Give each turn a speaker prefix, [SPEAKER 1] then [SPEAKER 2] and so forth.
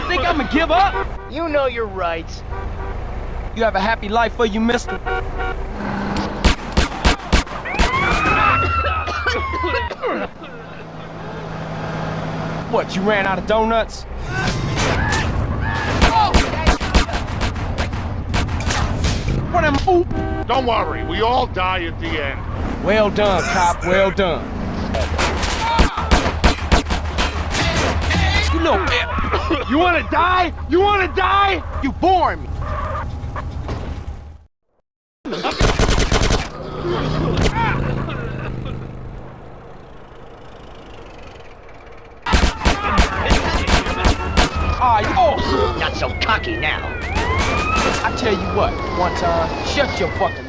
[SPEAKER 1] think I'ma give up?
[SPEAKER 2] You know your rights.
[SPEAKER 1] You have a happy life for you, mister. What, you ran out of donuts? What am I?
[SPEAKER 3] Don't worry, we all die at the end.
[SPEAKER 1] Well done, cop, well done. You know, you wanna die? You wanna die? You boring me. Oh,
[SPEAKER 2] Not so cocky now.
[SPEAKER 1] I tell you what, one time, shut your fucking